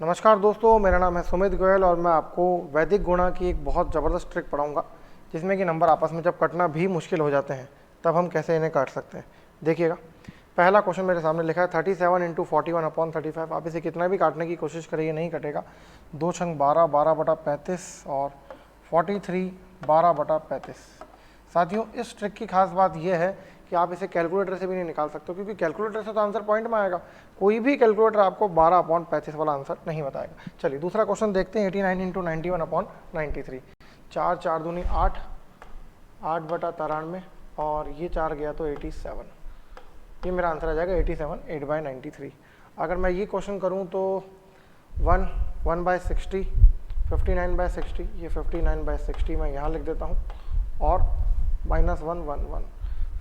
नमस्कार दोस्तों, मेरा नाम है सुमित गोयल और मैं आपको वैदिक गुणा की एक बहुत ज़बरदस्त ट्रिक पढ़ाऊंगा जिसमें कि नंबर आपस में जब कटना भी मुश्किल हो जाते हैं तब हम कैसे इन्हें काट सकते हैं। देखिएगा, पहला क्वेश्चन मेरे सामने लिखा है 37 इंटू 41/35। आप इसे कितना भी काटने की कोशिश करिए नहीं कटेगा। 2 छंग 12, 12/35 और 43 12/35। साथियों, इस ट्रिक की खास बात यह है कि आप इसे कैलकुलेटर से भी नहीं निकाल सकते, क्योंकि कैलकुलेटर से तो आंसर पॉइंट में आएगा। कोई भी कैलकुलेटर आपको 12/35 वाला आंसर नहीं बताएगा। चलिए दूसरा क्वेश्चन देखते हैं। 89 इंटू 91/93। 4 4 दूनी 8, 8/93 और ये 4 गया तो 87। ये मेरा आंसर आ जाएगा 87, 8/93। अगर मैं ये क्वेश्चन करूँ तो 1/60, 59/60, ये 59/60 मैं यहाँ लिख देता हूँ और -1 1 1,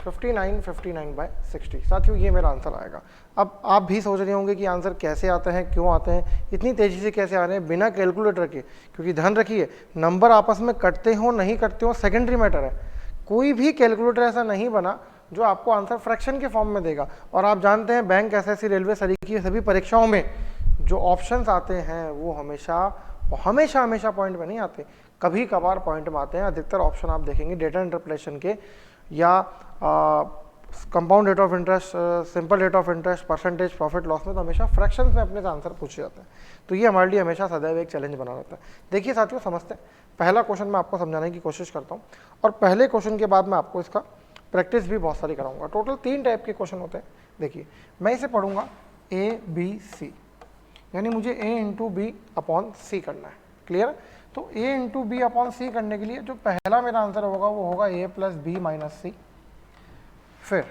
59/60। साथियों, ये मेरा आंसर आएगा। अब आप भी सोच रहे होंगे कि आंसर कैसे आते हैं, क्यों आते हैं, इतनी तेज़ी से कैसे आ रहे हैं बिना कैलकुलेटर के। क्योंकि ध्यान रखिए, नंबर आपस में कटते हो नहीं कटते हो सेकेंडरी मैटर है। कोई भी कैलकुलेटर ऐसा नहीं बना जो आपको आंसर फ्रैक्शन के फॉर्म में देगा। और आप जानते हैं बैंक, एसएससी, रेलवे, सरीकी सभी परीक्षाओं में जो ऑप्शंस आते हैं वो हमेशा पॉइंट में नहीं आते, कभी कभार पॉइंट में आते हैं। अधिकतर ऑप्शन आप देखेंगे डेटा इंटरपोलेशन के या compound rate of interest, simple rate of interest, percentage, profit loss में तो हमेशा फ्रैक्शंस में अपने से आंसर पूछे जाते हैं। तो ये हमारे लिए हमेशा सदैव एक चैलेंज बना रहता है। देखिए साथियों, समझते हैं। पहला क्वेश्चन मैं आपको समझाने की कोशिश करता हूँ और पहले क्वेश्चन के बाद मैं आपको इसका प्रैक्टिस भी बहुत सारी कराऊंगा। टोटल 3 टाइप के क्वेश्चन होते हैं। देखिए, मैं इसे पढ़ूंगा ABC, यानी मुझे A इंटू बी अपॉन सी करना है। क्लियर? तो A इंटू बी अपॉन सी करने के लिए जो पहला मेरा आंसर होगा वो होगा A plus B minus C, फिर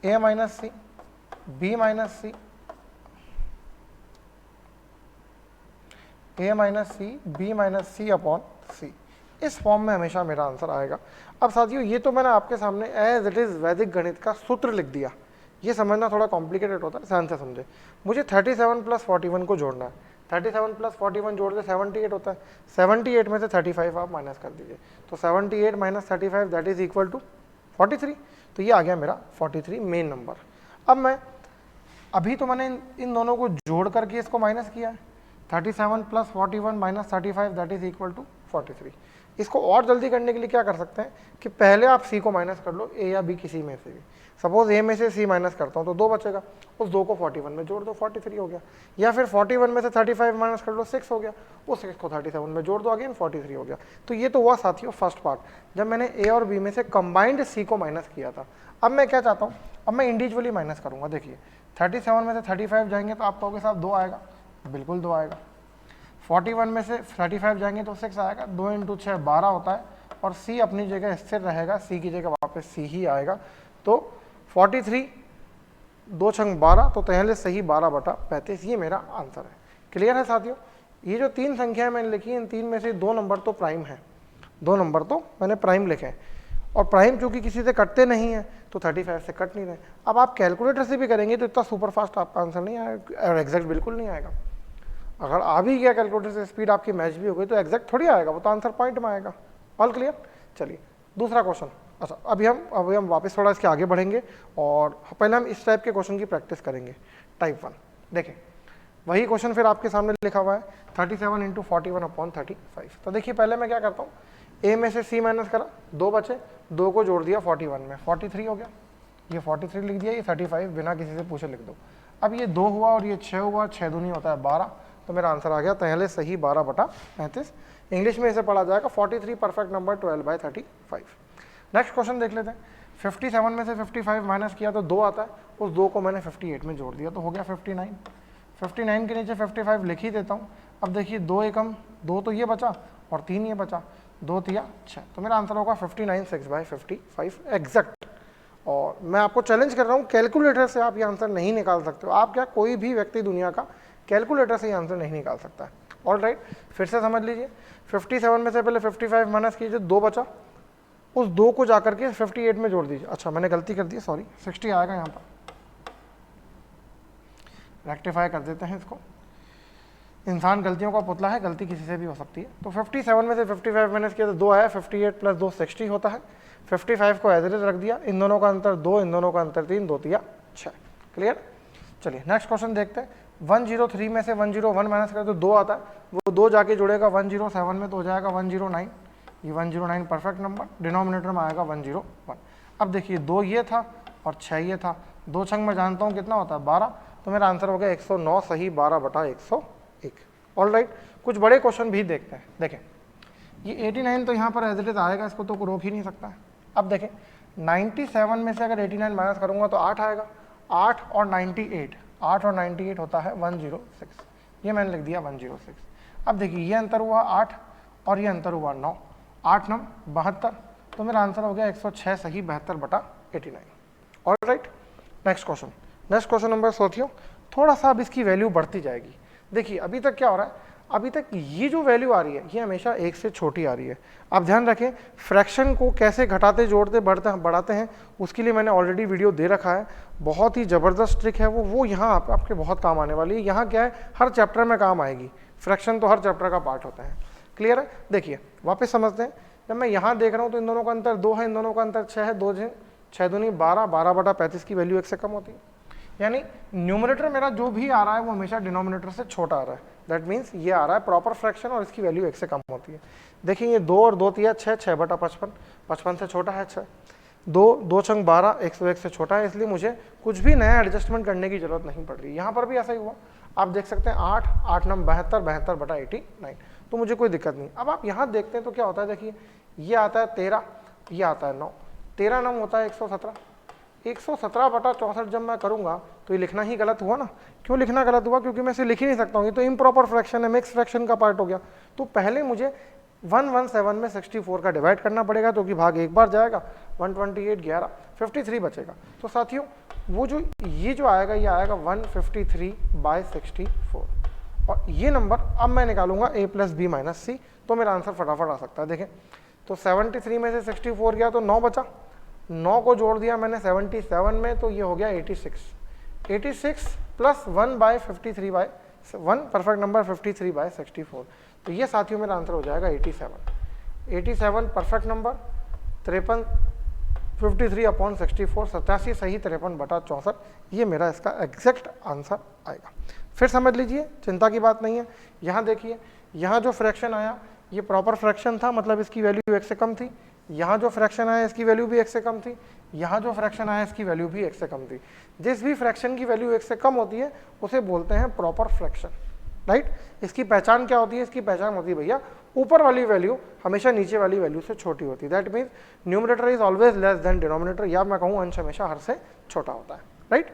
A minus C, B minus C, A minus C, B minus C upon C. इस फॉर्म में हमेशा मेरा आंसर आएगा। अब साथियों, ये तो मैंने आपके सामने एज इट इज़ वैदिक गणित का सूत्र लिख दिया। ये समझना थोड़ा कॉम्प्लिकेटेड होता है, ध्यान से समझे। मुझे 37 प्लस 41 को जोड़ना है। 37 प्लस 41 जोड़ दे 78 होता है। 78 में से 35 आप माइनस कर दीजिए, तो 78 minus 35 that is equal to 43। तो ये आ गया मेरा 43 मेन नंबर। अब मैं अभी तो मैंने इन दोनों को जोड़ करके इसको माइनस किया है। 37 plus 41 minus 35 that is equal to 43। इसको और जल्दी करने के लिए क्या कर सकते हैं कि पहले आप सी को माइनस कर लो, ए या बी किसी में से भी। सपोज ए में से सी माइनस करता हूँ तो 2 बचेगा, उस 2 को 41 में जोड़ दो, 43 हो गया। या फिर 41 में से 35 माइनस कर लो, 6 हो गया, उस 6 को 37 में जोड़ दो, अगेन 43 हो गया। तो ये तो हुआ साथियों फर्स्ट पार्ट, जब मैंने ए और बी में से कंबाइंड सी को माइनस किया था। अब मैं क्या चाहता हूँ, अब मैं इंडिविजुअली माइनस करूँगा। देखिए, 37 में से 35 जाएंगे तो आप कहोगे साहब 2 आएगा, बिल्कुल 2 आएगा। 41 में से 35 जाएंगे तो 6 आएगा। 2 इंटू 6 12 होता है और सी अपनी जगह स्थिर रहेगा, सी की जगह वापस सी ही आएगा। तो 43 2 छंग 12, तो पहले सही 12/35। ये मेरा आंसर है। क्लियर है साथियों? ये जो 3 संख्याएं मैंने लिखी, इन 3 में से 2 नंबर तो प्राइम है, 2 नंबर तो मैंने प्राइम लिखे हैं। और प्राइम चूंकि किसी से कटते नहीं है तो 35 से कट नहीं रहे। अब आप कैलकुलेटर से भी करेंगे तो इतना सुपर फास्ट आपका आंसर नहीं आएगा और एग्जैक्ट बिल्कुल नहीं आएगा। अगर आ भी गया कैलकुलेटर से, स्पीड आपकी मैच भी हो गई तो एग्जैक्ट थोड़ी आएगा, वो तो आंसर पॉइंट में आएगा। All clear? चलिए दूसरा क्वेश्चन। अच्छा, अभी हम वापस थोड़ा इसके आगे बढ़ेंगे और पहले हम इस टाइप के क्वेश्चन की प्रैक्टिस करेंगे। टाइप 1 देखें, वही क्वेश्चन फिर आपके सामने लिखा हुआ है 37 इंटू 41/35। तो देखिए, पहले मैं क्या करता हूँ, ए में से सी माइनस करा, 2 बचे, 2 को जोड़ दिया 41 में, 43 हो गया। ये 43 लिख दिया, ये 35 बिना किसी से पूछे लिख दो। अब ये 2 हुआ और ये 6 हुआ, 6 दूनी होता है 12, तो मेरा आंसर आ गया पहले सही 12/35। इंग्लिश में इसे पढ़ा जाएगा 43 परफेक्ट नंबर 12/35। नेक्स्ट क्वेश्चन देख लेते हैं। 57 में से 55 माइनस किया तो 2 आता है, उस 2 को मैंने 58 में जोड़ दिया तो हो गया 59। 59 के नीचे 55 लिख ही देता हूँ। अब देखिए, 2 एकम 2 तो ये बचा और 3 ये बचा, 2 तिया 6, तो मेरा आंसर होगा 59 6/55 एग्जैक्ट। और मैं आपको चैलेंज कर रहा हूँ, कैलकुलेटर से आप ये आंसर नहीं निकाल सकते हो। आप क्या, कोई भी व्यक्ति दुनिया का कैलकुलेटर से ये आंसर नहीं निकाल सकता है। ऑल राइट, फिर से समझ लीजिए। 57 में से पहले 55 माइनस कीजिए, 2 बचा, उस 2 को जाकर के 58 में जोड़ दीजिए। अच्छा, मैंने गलती कर दी, सॉरी, 60 आएगा यहाँ पर, रेक्टिफाई कर देते हैं इसको। इंसान गलतियों का पुतला है, गलती किसी से भी हो सकती है। तो 57 में से 55 माइनस किया तो 2 आया, 58 प्लस 2 60 होता है। 55 को एज इट इज रख दिया, इन दोनों का अंतर 2, इन दोनों का अंतर 3, 2 तिया 6। क्लियर? चलिए नेक्स्ट क्वेश्चन देखते हैं। 103 में से 101 माइनस करें तो 2 आता है, वो 2 जाके जुड़ेगा 107 में तो हो जाएगा 109, ये 109 परफेक्ट नंबर, डिनोमिनेटर में आएगा 101। अब देखिए 2 ये था और 6 ये था, 2 छंग मैं जानता हूँ कितना होता है 12, तो मेरा आंसर हो गया 109 सही 12/101। ऑलराइट, कुछ बड़े क्वेश्चन भी देखते हैं। देखें ये 89 तो यहाँ पर एज इट इज आएगा, इसको तो रोक ही नहीं सकता है। अब देखें 97 में से अगर 89 माइनस करूँगा तो 8 आएगा, 8 और 98 होता है 106, ये मैंने लिख दिया 106। अब देखिए ये अंतर हुआ 8 और ये अंतर हुआ 9, 8 9 72, तो मेरा आंसर हो गया 106 सही 72/89। ऑलराइट, नेक्स्ट क्वेश्चन नंबर साथियों, थोड़ा सा अब इसकी वैल्यू बढ़ती जाएगी। देखिए अभी तक क्या हो रहा है, अभी तक ये जो वैल्यू आ रही है ये हमेशा 1 से छोटी आ रही है। आप ध्यान रखें फ्रैक्शन को कैसे घटाते जोड़ते बढ़ाते हैं, उसके लिए मैंने ऑलरेडी वीडियो दे रखा है, बहुत ही ज़बरदस्त ट्रिक है वो यहाँ आपके बहुत काम आने वाली है। यहाँ क्या है, हर चैप्टर में काम आएगी, फ्रैक्शन तो हर चैप्टर का पार्ट होता है। क्लियर है? देखिए वापस समझते हैं, जब मैं यहाँ देख रहा हूँ तो इन दोनों का अंतर 2 है, इन दोनों का अंतर 6 है, 2 6 दूनी 12, 12/35 की वैल्यू 1 से कम होती है, यानी न्यूमरेटर मेरा जो भी आ रहा है वो हमेशा डिनोमिनेटर से छोटा आ रहा है। दैट मीन्स ये आ रहा है प्रॉपर फ्रैक्शन और इसकी वैल्यू 1 से कम होती है। देखिए ये 2 और 2 तिया 6, 6/55, 55 से छोटा है 6, 2 छंग 12, 101 से छोटा है, इसलिए मुझे कुछ भी नया एडजस्टमेंट करने की जरूरत नहीं पड़ रही। यहाँ पर भी ऐसा ही हुआ, आप देख सकते हैं 8, 8 9 72, 72/89, तो मुझे कोई दिक्कत नहीं। अब आप यहाँ देखते हैं तो क्या होता है, देखिए ये आता है 13, ये आता है 9, 13 9 होता है 117, 117/64 जब मैं करूंगा तो ये लिखना ही गलत हुआ ना। क्यों लिखना गलत हुआ? क्योंकि मैं इसे लिख ही नहीं सकता हूँ, ये तो इम्प्रॉपर फ्रैक्शन है, मिक्स फ्रैक्शन का पार्ट हो गया। तो पहले मुझे 117 में 64 का डिवाइड करना पड़ेगा, तो कि भाग एक बार जाएगा, 128 11 53 बचेगा। तो साथियों वो जो ये जो आएगा ये आएगा 153/64, और ये नंबर अब मैं निकालूंगा a + b - c, तो मेरा आंसर फटाफट आ सकता है। देखें तो 73 में से 64 गया तो 9 बचा, 9 को जोड़ दिया मैंने 77 में तो ये हो गया 86, 86 + 1/53/1 परफेक्ट नंबर 53/64, तो ये साथियों मेरा आंसर हो जाएगा 87 परफेक्ट नंबर 53/64, 87 सही 53/64, ये मेरा इसका एग्जैक्ट आंसर आएगा। फिर समझ लीजिए, चिंता की बात नहीं है। यहाँ देखिए, यहाँ जो फ्रैक्शन आया ये प्रॉपर फ्रैक्शन था, मतलब इसकी वैल्यू 1 से कम थी। यहाँ जो फ्रैक्शन आया इसकी वैल्यू भी 1 से कम थी, यहाँ जो फ्रैक्शन आया इसकी वैल्यू भी 1 से कम थी। जिस भी फ्रैक्शन की वैल्यू 1 से कम होती है उसे बोलते हैं प्रॉपर फ्रैक्शन, राइट। इसकी पहचान क्या होती है? इसकी पहचान होती है भैया, ऊपर वाली वैल्यू हमेशा नीचे वाली वैल्यू से छोटी होती है। That means numerator is always less than denominator, या मैं कहूँ अंश हमेशा हर से छोटा होता है, राइट।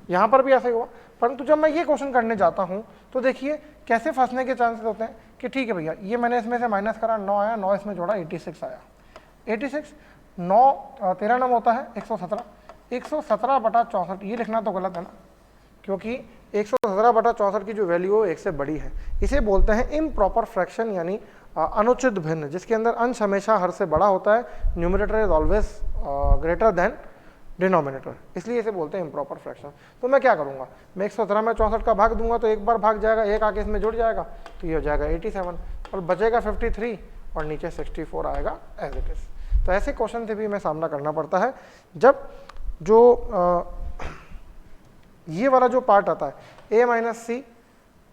यहाँ पर भी ऐसा ही हुआ, परंतु जब मैं ये क्वेश्चन करने जाता हूँ तो देखिए कैसे फंसने के चांसेस होते हैं कि ठीक है भैया, ये मैंने इसमें से माइनस करा, 9 आया, 9 इसमें जोड़ा 86 आया, 86 9 13 9 होता है 117, 117/64, ये लिखना तो गलत है ना, क्योंकि 117/64 की जो वैल्यू हो 1 से बड़ी है। इसे बोलते हैं इम्प्रॉपर फ्रैक्शन, यानी अनुचित भिन्न, जिसके अंदर अंश हमेशा हर से बड़ा होता है, numerator is always greater than denominator, इसलिए इसे बोलते हैं इम्प्रॉपर फ्रैक्शन। तो मैं क्या करूंगा, मैं 117 में 64 का भाग दूंगा तो एक बार भाग जाएगा, एक आके इसमें जुड़ जाएगा, तो ये हो जाएगा 87 और बचेगा 53 और नीचे 64 आएगा एज इट इज। तो ऐसे क्वेश्चन से भी हमें सामना करना पड़ता है जब जो ये वाला जो पार्ट आता है a - c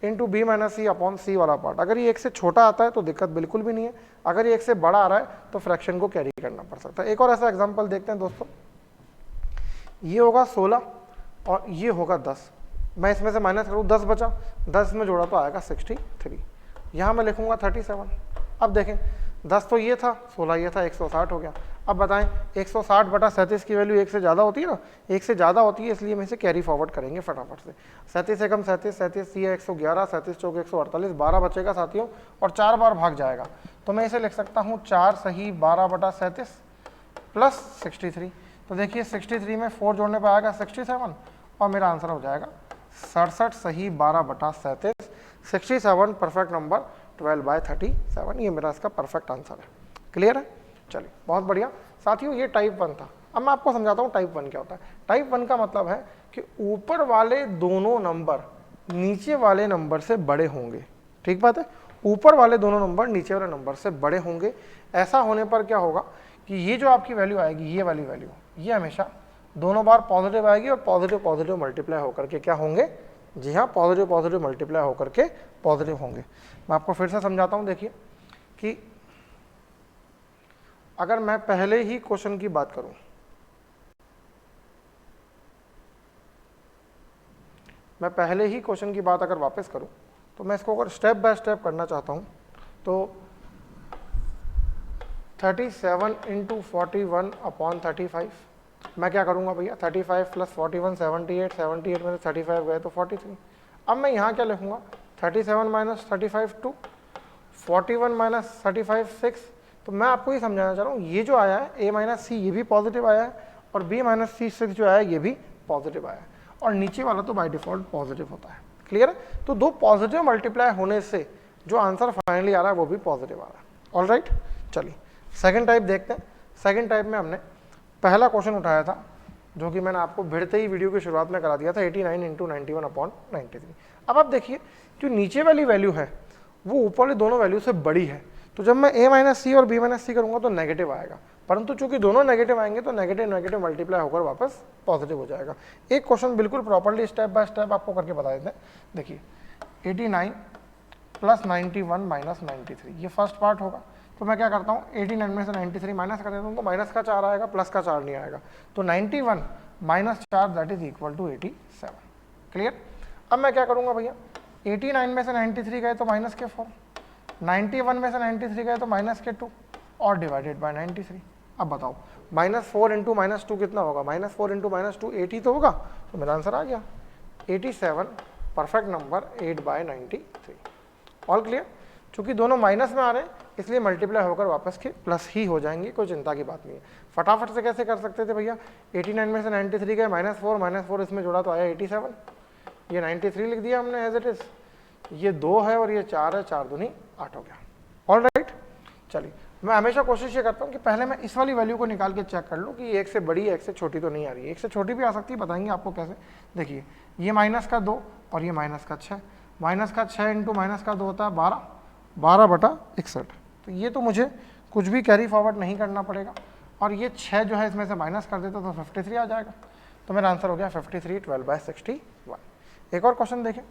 × b - c upon c वाला पार्ट, अगर ये 1 से छोटा आता है तो दिक्कत बिल्कुल भी नहीं है, अगर ये 1 से बड़ा आ रहा है तो फ्रैक्शन को कैरी करना पड़ सकता है। एक और ऐसा एग्जांपल देखते हैं दोस्तों, ये होगा 16 और ये होगा 10, मैं इसमें से माइनस करूँ 10 बचा, 10 में जोड़ा तो आएगा 63, यहाँ मैं लिखूंगा 37। अब देखें 10 तो ये था, 16 ये था, 160 हो गया। अब बताएं 160/37 की वैल्यू 1 से ज़्यादा होती है ना, 1 से ज़्यादा होती है, इसलिए हम इसे कैरी फॉरवर्ड करेंगे फटाफट से। 37 से कम 37, 37 ये 111, 37 चौक 148, 12 बचेगा साथियों और 4 बार भाग जाएगा, तो मैं इसे लिख सकता हूँ 4 सही 12/37 + 63। तो देखिए 63 में 4 जोड़ने पर आएगा 67 और मेरा आंसर हो जाएगा 67 सही 12/37, 67 परफेक्ट नंबर 12/37, ये मेरा इसका परफेक्ट आंसर है। क्लियर है? चलिए बहुत बढ़िया साथियों, ये टाइप 1 था। अब मैं आपको समझाता हूँ टाइप 1 क्या होता है। टाइप 1 का मतलब है कि ऊपर वाले दोनों नंबर नीचे वाले नंबर से बड़े होंगे, ठीक बात है, ऊपर वाले दोनों नंबर नीचे वाले नंबर से बड़े होंगे। ऐसा होने पर क्या होगा कि ये जो आपकी वैल्यू आएगी, ये वाली वैल्यू, ये हमेशा दोनों बार पॉजिटिव आएगी और पॉजिटिव पॉजिटिव मल्टीप्लाई होकर के क्या होंगे, जी हाँ, पॉजिटिव पॉजिटिव मल्टीप्लाई होकर के पॉजिटिव होंगे। मैं आपको फिर से समझाता हूँ। देखिए कि अगर मैं पहले ही क्वेश्चन की बात करूं, मैं पहले ही क्वेश्चन की बात अगर वापस करूं, तो मैं इसको अगर स्टेप बाय स्टेप करना चाहता हूं तो 37 इंटू 41 अपॉन 35, मैं क्या करूंगा भैया, 35 प्लस 41 78, 78 में 35 गए तो 43। अब मैं यहाँ क्या लिखूंगा, 37 माइनस 35 2, 41 माइनस 35 6। तो मैं आपको ये समझाना चाह रहा हूँ, ये जो आया है a माइनस सी ये भी पॉजिटिव आया है, और b माइनस सी 6 जो आया है ये भी पॉजिटिव आया है, और नीचे वाला तो बाय डिफॉल्ट पॉजिटिव होता है। क्लियर है? तो दो पॉजिटिव मल्टीप्लाई होने से जो आंसर फाइनली आ रहा है वो भी पॉजिटिव आ रहा है। ऑल राइट, चलिए सेकेंड टाइप देखते हैं। सेकेंड टाइप में हमने पहला क्वेश्चन उठाया था जो कि मैंने आपको भिड़ते ही वीडियो की शुरुआत में करा दिया था, 89 इंटू 91 अपॉन 93। अब आप देखिए जो नीचे वाली वैल्यू है वो ऊपर वाली दोनों वैल्यू से बड़ी है, तो जब मैं a माइनस सी और b माइनस सी करूंगा तो नेगेटिव आएगा, परंतु चूंकि दोनों नेगेटिव आएंगे तो नेगेटिव नेगेटिव मल्टीप्लाई होकर वापस पॉजिटिव हो जाएगा। एक क्वेश्चन बिल्कुल प्रॉपर्ली स्टेप बाय स्टेप आपको करके बता देते हैं। देखिए 89 प्लस 91 माइनस 93, ये फर्स्ट पार्ट होगा। तो मैं क्या करता हूँ, 89 में से 93 माइनस कर देता हूँ, तो माइनस का 4 आएगा, प्लस का 4 नहीं आएगा। तो 91 minus 4 that is equal to 87। Clear? अब मैं क्या करूँगा भैया, 89 में से 93 गए तो माइनस के 4, 91 में से 93 गए तो माइनस के 2 और डिवाइडेड बाय 93। अब बताओ -4 इंटू -2 कितना होगा, -4 इंटू -2 80 तो होगा, तो मेरा आंसर आ गया 87, परफेक्ट नंबर 8/93। All clear? चूंकि दोनों माइनस में आ रहे हैं इसलिए मल्टीप्लाई होकर वापस के प्लस ही हो जाएंगे, कोई चिंता की बात नहीं है। फटाफट से कैसे कर सकते थे भैया, 89 में से 93 गए, -4 इसमें जोड़ा तो आया 87, ये 93 लिख दिया हमने एज इट इज, ये 2 है और ये 4 है, 4 दूनी 8 हो गया। ऑल राइट, चलिए मैं हमेशा कोशिश ये करता हूँ कि पहले मैं इस वाली वैल्यू को निकाल के चेक कर लूँ कि एक से बड़ी है एक से छोटी तो नहीं आ रही है। एक से छोटी भी आ सकती है, बताएंगे आपको कैसे। देखिए ये माइनस का 2 और ये माइनस का 6, माइनस का 6 इंटू माइनस का 2 होता है 12, 12/61। तो ये तो मुझे कुछ भी कैरी फॉरवर्ड नहीं करना पड़ेगा, और ये 6 जो है इसमें से माइनस कर देता तो 53 आ जाएगा। तो मेरा आंसर हो गया 53, 12/61। एक और क्वेश्चन देखें,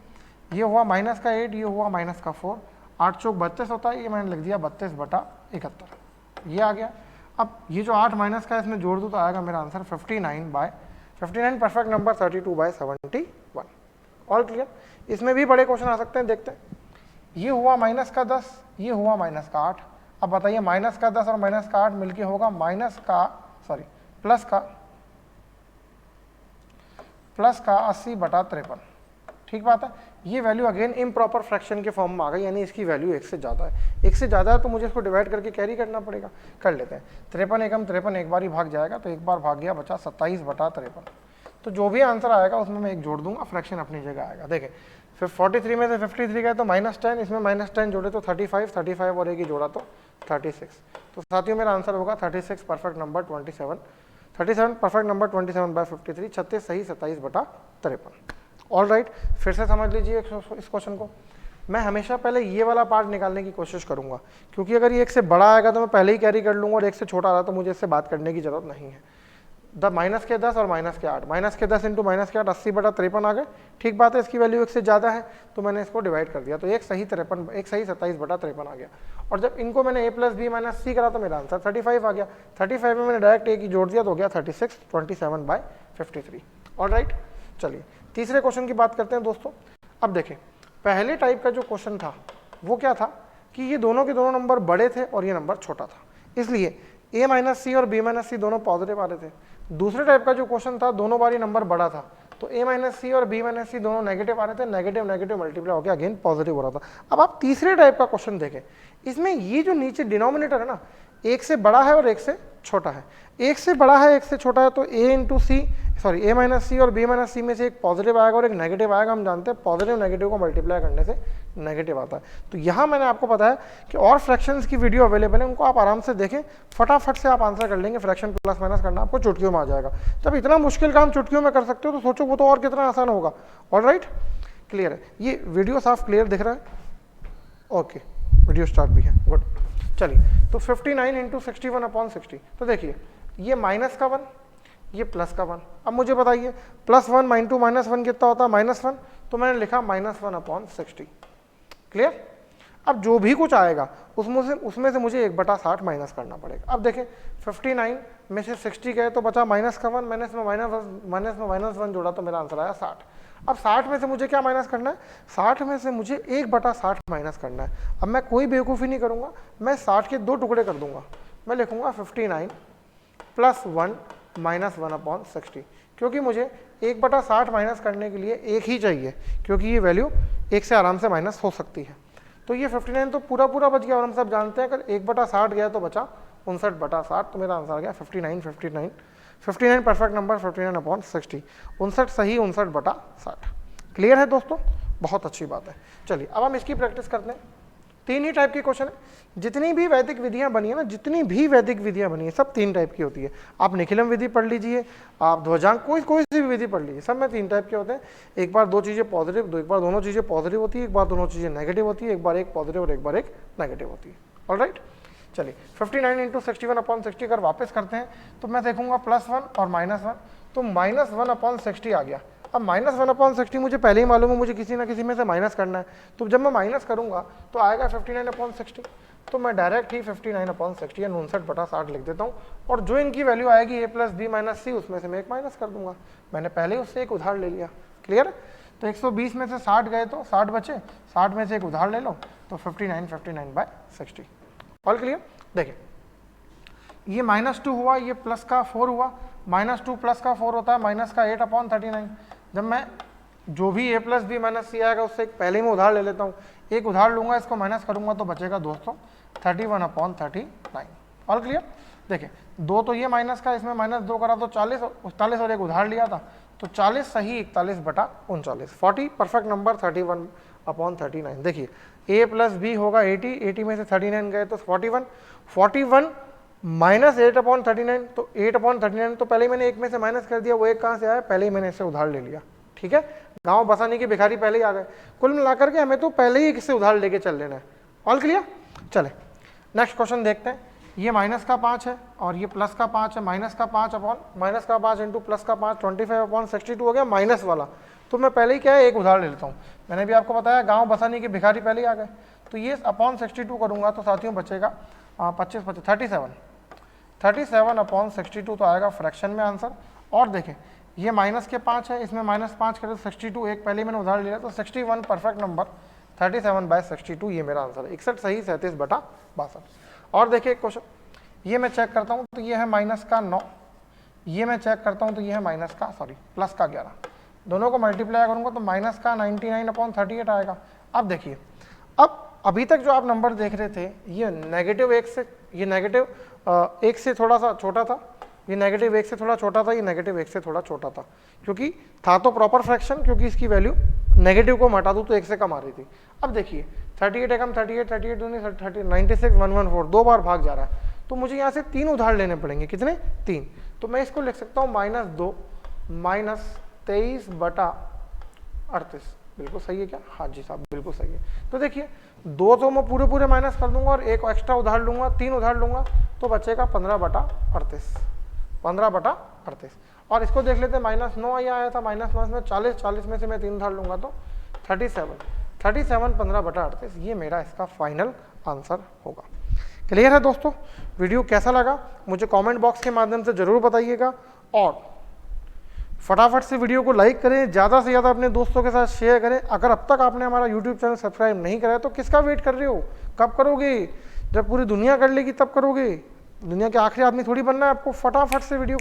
ये हुआ माइनस का 8, ये हुआ माइनस का 4, 8 चौक 32 होता है, ये मैंने लिख दिया 32/71, ये आ गया। अब ये जो 8 माइनस का इसमें जोड़ दूँ तो आएगा मेरा answer 59 perfect number 32/71। All clear? इसमें भी बड़े क्वेश्चन आ सकते हैं, देखते हैं। ये हुआ माइनस का 10, ये हुआ माइनस का 8। अब बताइए माइनस का 10 और माइनस का 8 मिलके होगा प्लस का 80/53। ठीक बात है। ये वैल्यू अगेन इम्प्रॉपर फ्रैक्शन के फॉर्म में आ गई, यानी इसकी वैल्यू 1 से ज़्यादा है। 1 से ज़्यादा है तो मुझे इसको डिवाइड करके कैरी करना पड़ेगा। कर लेते हैं। 53 एकम 53 एक बार ही भाग जाएगा, तो एक बार भाग गया, बचा 27/53। तो जो भी आंसर आएगा उसमें मैं 1 जोड़ दूंगा, फ्रैक्शन अपनी जगह आएगा। देखें फिर 43 में से 53 गए तो -10, इसमें -10 जोड़े तो 35 और एक ही जोड़ा तो 36। तो साथियों मेरा आंसर होगा 36 परफेक्ट नंबर 27, 37 परफेक्ट नंबर 27/53, 36 सही 27/53। ऑल राइट, फिर से समझ लीजिए इस क्वेश्चन को। मैं हमेशा पहले ये वाला पार्ट निकालने की कोशिश करूंगा, क्योंकि अगर ये 1 से बड़ा आएगा तो मैं पहले ही कैरी कर लूंगा, और 1 से छोटा आ रहा तो मुझे इससे बात करने की जरूरत नहीं है। माइनस के 10 और माइनस के 8, माइनस के 10 इंटू माइनस के 8 80/53 आ गए। ठीक बात है, इसकी वैल्यू 1 से ज़्यादा है तो मैंने इसको डिवाइड कर दिया, तो एक सही 27/53 आ गया। और जब इनको मैंने a plus b minus c करा तो मेरा आंसर 35 आ गया। 35 में मैंने डायरेक्ट a की जोड़ दिया तो हो गया 36, 27/53। ऑल राइट, चलिए तीसरे क्वेश्चन की बात करते हैं दोस्तों। अब देखें पहले टाइप का जो क्वेश्चन था वो क्या था कि ये दोनों के दोनों नंबर बड़े थे और ये नंबर छोटा था, इसलिए a माइनस सी और b माइनस सी दोनों पॉजिटिव आ रहे थे। दूसरे टाइप का जो क्वेश्चन था दोनों बार ही नंबर बड़ा था, तो a माइनस सी और b माइनस सी दोनों नेगेटिव आ रहे थे, नेगेटिव नेगेटिव मल्टीप्लाई होकर अगेन पॉजिटिव हो रहा था। अब आप तीसरे टाइप का क्वेश्चन देखें, इसमें ये जो नीचे डिनोमिनेटर है ना, 1 से बड़ा है और 1 से छोटा है। 1 से बड़ा है 1 से छोटा है तो a माइनस सी और b माइनस सी में से एक पॉजिटिव आएगा और एक नेगेटिव आएगा। हम जानते हैं पॉजिटिव नेगेटिव को मल्टीप्लाई करने से नेगेटिव आता है। तो यहाँ मैंने आपको बताया कि और फ्रैक्शंस की वीडियो अवेलेबल है, उनको आप आराम से देखें, फटाफट से आप आंसर कर लेंगे। फ्रैक्शन प्लस माइनस करना आपको चुटकियों में आ जाएगा। जब इतना मुश्किल काम चुटकियों में कर सकते हो तो सोचो वो तो और कितना आसान होगा। ऑल राइट, क्लियर है? ये वीडियो साफ क्लियर दिख रहा है? ओके, वीडियो स्टार्ट भी है, गुड। चलिए तो 59 इंटू 61/60। तो देखिए ये माइनस का 1, ये प्लस का 1। अब मुझे बताइए +1 इंटू -1 कितना होता है, -1, तो मैंने लिखा -1/60। क्लियर। अब जो भी कुछ आएगा उसमें से मुझे 1/60 माइनस करना पड़ेगा। अब देखें 59 में से 60 गए तो बचा -1, मैंने इसमें -1 जोड़ा तो मेरा आंसर आया 60। अब 60 में से मुझे क्या माइनस करना है, 60 में से मुझे 1/60 माइनस करना है। अब मैं कोई बेवकूफ़ी नहीं करूँगा, मैं 60 के 2 टुकड़े कर दूंगा। मैं लिखूँगा 59 + 1 - 1/60, क्योंकि मुझे 1/60 माइनस करने के लिए 1 ही चाहिए, क्योंकि ये वैल्यू 1 से आराम से माइनस हो सकती है। तो ये 59 तो पूरा बच गया, और हम सब जानते हैं अगर 1/60 गया तो बचा 59/60, तो मेरा आंसर आ गया 59 परफेक्ट नंबर 59/60, 59 सही 59/60। क्लियर है दोस्तों, बहुत अच्छी बात है। चलिए अब हम इसकी प्रैक्टिस करते हैं। 3 ही टाइप के क्वेश्चन है, जितनी भी वैदिक विधियां बनी है ना, जितनी भी वैदिक विधियां बनी है सब 3 टाइप की होती है। आप निखिलम विधि पढ़ लीजिए, आप ध्वजांक कोई सी भी विधि पढ़ लीजिए, सब में 3 टाइप के होते हैं। एक बार 2 चीज़ें पॉजिटिव, एक बार दोनों चीज़ें पॉजिटिव होती है, एक बार दोनों चीज़ें नेगेटिव होती है, एक बार एक पॉजिटिव और एक बार एक नेगेटिव होती है। ऑलराइट, चलिए 59 इंटू 61/60 अगर वापस करते हैं तो मैं देखूंगा +1 और -1, तो -1/60 आ गया। अब -1/60 मुझे पहले ही मालूम है, मुझे किसी ना किसी में से माइनस करना है, तो जब मैं माइनस करूंगा तो आएगा 59/60, तो मैं डायरेक्ट ही 59/60 या 59/60 लिख देता हूँ, और जो इनकी वैल्यू आएगी a + b - c उसमें से मैं एक माइनस कर दूंगा। मैंने पहले ही उससे एक उधार ले लिया। क्लियर। तो 120 में से 60 गए तो 60 बचे, 60 में से एक उधार ले लो तो 59/60। All clear. देखिए ये -2 हुआ, ये प्लस का 4 हुआ, -2 प्लस का 4 होता है माइनस का 8/39। जब मैं जो भी a + b - c आएगा उससे पहले ही मैं उधार ले लेता हूँ, एक उधार लूंगा, इसको माइनस करूंगा तो बचेगा दोस्तों 31/39। All clear. देखिए 2 तो ये माइनस का, इसमें -2 करा तो 40, 41 और एक उधार लिया था तो 40 सही 41/39, 40 परफेक्ट नंबर 31/39। देखिए a + b होगा 80, 80 में से 39 गए तो 41, 41 - 8/39, तो 8/39 तो पहले ही मैंने एक में से माइनस कर दिया, वो एक कहाँ से आया, पहले ही मैंने इससे उधार ले लिया। ठीक है, गांव बसाने के भिखारी पहले ही आ गए। कुल मिलाकर के हमें तो पहले ही इससे उधार लेके चल लेना है। All clear. चले नेक्स्ट क्वेश्चन देखते हैं। ये -5 है और ये +5 है, -5 इंटू +5 25/62 हो गया माइनस वाला। तो मैं पहले ही क्या है एक उधार ले लेता हूँ। मैंने भी आपको बताया गांव बसाने के भिखारी पहले ही आ गए, तो ये /62 करूंगा तो साथियों बचेगा 37/62 तो आएगा फ्रैक्शन में आंसर। और देखें ये -5 है, इसमें -5 करें तो 62, एक पहले मैंने उधार लिया तो 61 परफेक्ट नंबर 37/62 ये मेरा आंसर है। 61 सही 37/62। और देखिए क्वेश्चन ये मैं चेक करता हूँ तो ये है -9, ये मैं चेक करता हूँ तो ये है +11, दोनों को मल्टीप्लाई करूंगा तो -99/38 आएगा। अब देखिए अब अभी तक जो आप नंबर देख रहे थे ये -1 से, ये -1 से थोड़ा सा छोटा था, ये -1 से थोड़ा छोटा था, ये -1 से थोड़ा छोटा था, क्योंकि था तो प्रॉपर फ्रैक्शन, क्योंकि इसकी वैल्यू नेगेटिव को हटा दूँ तो 1 से कम आ रही थी। अब देखिए 38 एकम 38, 38 दूनी 30, 96 114 दो बार भाग जा रहा है, तो मुझे यहाँ से 3 उधार लेने पड़ेंगे। कितने? 3। तो मैं इसको लिख सकता हूँ -2 -23/38। बिल्कुल सही है क्या? हाँ जी साहब बिल्कुल सही है। तो देखिए 2 तो मैं पूरे माइनस कर दूंगा और एक एक्स्ट्रा उधार लूंगा, 3 उधार लूंगा तो बचेगा 15/38, 15/38। और इसको देख लेते हैं -9 यहाँ आया था, -9 में 40 में से मैं 3 उधार लूंगा तो 37 15/38 ये मेरा इसका फाइनल आंसर होगा। क्लियर है दोस्तों? वीडियो कैसा लगा मुझे कमेंट बॉक्स के माध्यम से जरूर बताइएगा, और फटाफट से वीडियो को लाइक करें, ज़्यादा से ज़्यादा अपने दोस्तों के साथ शेयर करें। अगर अब तक आपने हमारा यूट्यूब चैनल सब्सक्राइब नहीं करा है तो किसका वेट कर रहे हो? कब करोगे? जब पूरी दुनिया कर लेगी तब करोगे। दुनिया के आखिरी आदमी थोड़ी बनना है आपको। फटाफट से वीडियो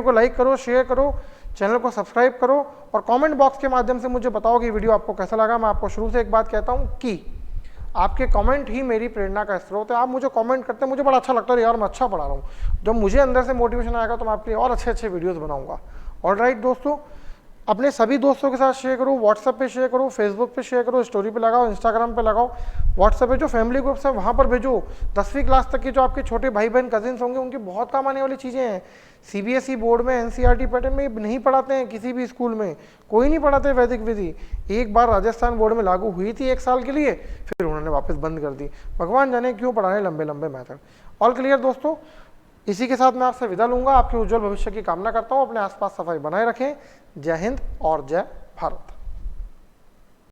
को लाइक करो, शेयर करो, चैनल को सब्सक्राइब करो, और कमेंट बॉक्स के माध्यम से मुझे बताओ कि वीडियो आपको कैसा लगा। मैं आपको शुरू से एक बात कहता हूँ कि आपके कमेंट ही मेरी प्रेरणा का स्रोत है। आप मुझे कमेंट करते हैं, मुझे बड़ा अच्छा लगता है यार मैं अच्छा पढ़ा रहा हूँ। जब मुझे अंदर से मोटिवेशन आएगा तो मैं आपके लिए और अच्छे वीडियोस बनाऊंगा। ऑलराइट दोस्तों, अपने सभी दोस्तों के साथ शेयर करो, व्हाट्सएप पे शेयर करो, फेसबुक पे शेयर करो, स्टोरी पे लगाओ, इंस्टाग्राम पे लगाओ, व्हाट्सएप पे जो फैमिली ग्रुप्स है वहाँ पर भेजो। 10वीं क्लास तक के जो आपके छोटे भाई बहन कजिन्स होंगे उनकी बहुत काम आने वाली चीज़ें हैं। सीबीएसई बोर्ड में एनसीईआरटी पैटर्न में नहीं पढ़ाते हैं, किसी भी स्कूल में कोई नहीं पढ़ाते वैदिक विधि। एक बार राजस्थान बोर्ड में लागू हुई थी 1 साल के लिए, फिर उन्होंने वापस बंद कर दी। भगवान जाने क्यों पढ़ाने लंबे मैथड। ऑल क्लियर दोस्तों? इसी के साथ मैं आपसे विदा लूंगा, आपके उज्जवल भविष्य की कामना करता हूं। अपने आसपास सफाई बनाए रखें। जय हिंद और जय भारत।